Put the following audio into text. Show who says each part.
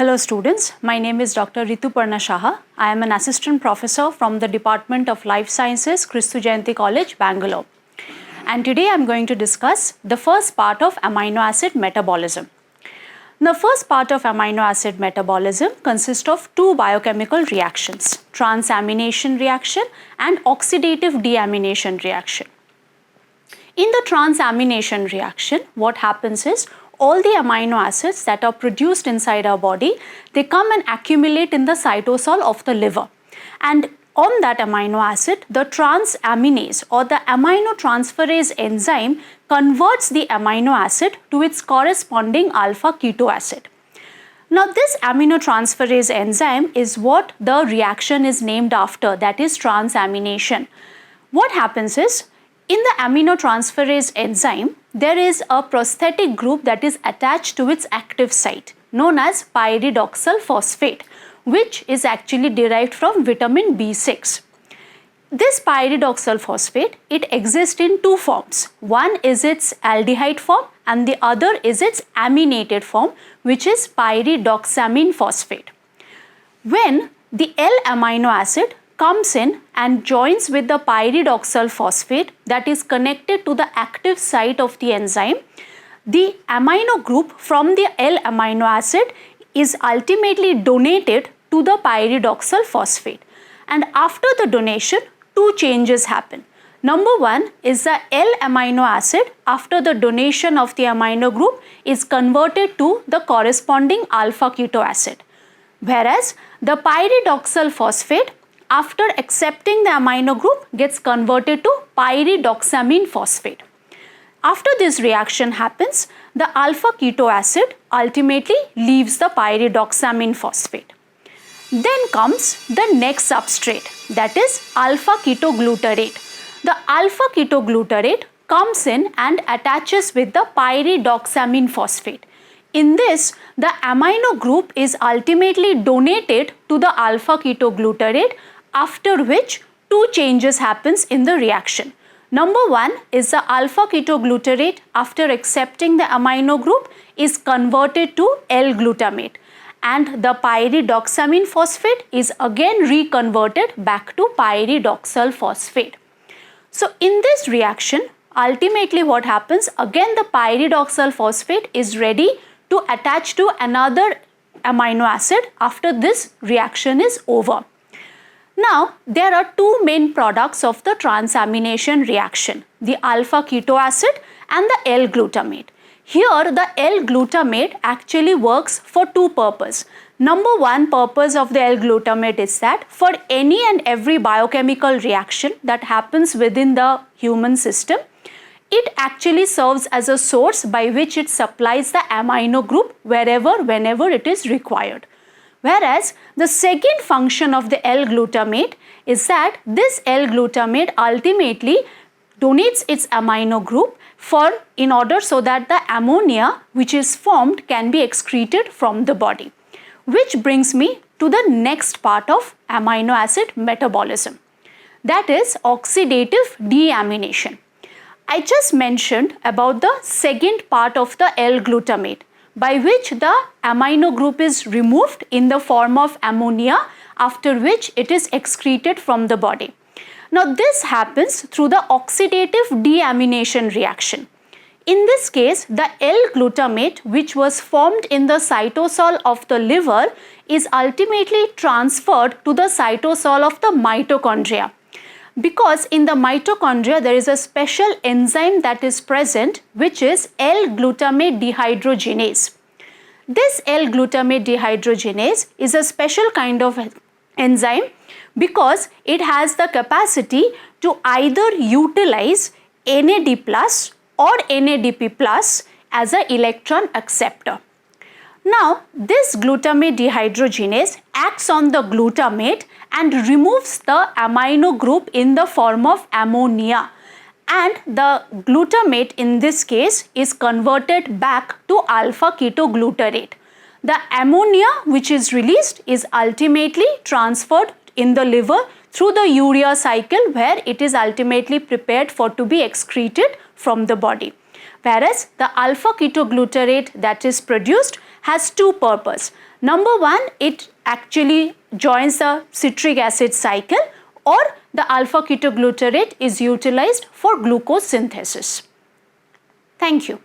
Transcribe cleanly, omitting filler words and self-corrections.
Speaker 1: Hello students, my name is Dr. Rituparna Shaha. I am an assistant professor from the Department of Life Sciences, Christu Jayanti College, Bangalore. And today I am going to discuss the first part of amino acid metabolism. The first part of amino acid metabolism consists of two biochemical reactions, transamination reaction and oxidative deamination reaction. In the transamination reaction, what happens is all the amino acids that are produced inside our body, they come and accumulate in the cytosol of the liver. And on that amino acid, the transaminase or the aminotransferase enzyme converts the amino acid to its corresponding alpha keto acid. Now this aminotransferase enzyme is what the reaction is named after, that is transamination. What happens is, in the aminotransferase enzyme, there is a prosthetic group that is attached to its active site known as pyridoxal phosphate, which is actually derived from vitamin B6. This pyridoxal phosphate, it exists in two forms. One is its aldehyde form and the other is its aminated form, which is pyridoxamine phosphate. When the L-amino acid comes in and joins with the pyridoxal phosphate that is connected to the active site of the enzyme, the amino group from the L-amino acid is ultimately donated to the pyridoxal phosphate. And after the donation, two changes happen. Number one is the L-amino acid after the donation of the amino group is converted to the corresponding alpha keto acid. Whereas the pyridoxal phosphate after accepting the amino group gets converted to pyridoxamine phosphate. After this reaction happens, the alpha keto acid ultimately leaves the pyridoxamine phosphate. Then comes the next substrate, that is alpha ketoglutarate. The alpha ketoglutarate comes in and attaches with the pyridoxamine phosphate. In this, the amino group is ultimately donated to the alpha ketoglutarate, after which two changes happens in the reaction. Number one is the alpha ketoglutarate after accepting the amino group is converted to L-glutamate, and the pyridoxamine phosphate is again reconverted back to pyridoxal phosphate. So in this reaction, ultimately what happens, again the pyridoxal phosphate is ready to attach to another amino acid after this reaction is over. Now, there are two main products of the transamination reaction, the alpha keto acid and the L-glutamate. Here, the L-glutamate actually works for two purposes. Number one purpose of the L-glutamate is that for any and every biochemical reaction that happens within the human system, it actually serves as a source by which it supplies the amino group whenever it is required. Whereas the second function of the L-glutamate is that this L-glutamate ultimately donates its amino group in order so that the ammonia which is formed can be excreted from the body. Which brings me to the next part of amino acid metabolism, that is oxidative deamination. I just mentioned about the second part of the L-glutamate, by which the amino group is removed in the form of ammonia, after which it is excreted from the body. Now this happens through the oxidative deamination reaction. In this case, the L-glutamate which was formed in the cytosol of the liver is ultimately transferred to the cytosol of the mitochondria. Because in the mitochondria there is a special enzyme that is present, which is L-glutamate dehydrogenase. This L-glutamate dehydrogenase is a special kind of enzyme because it has the capacity to either utilize NAD+ or NADP+ as an electron acceptor. Now, this glutamate dehydrogenase acts on the glutamate and removes the amino group in the form of ammonia, and the glutamate in this case is converted back to alpha ketoglutarate. The ammonia which is released is ultimately transferred in the liver through the urea cycle, where it is ultimately prepared for to be excreted from the body. Whereas the alpha ketoglutarate that is produced has two purposes. Number one, it actually joins the citric acid cycle, or the alpha ketoglutarate is utilized for glucose synthesis. Thank you.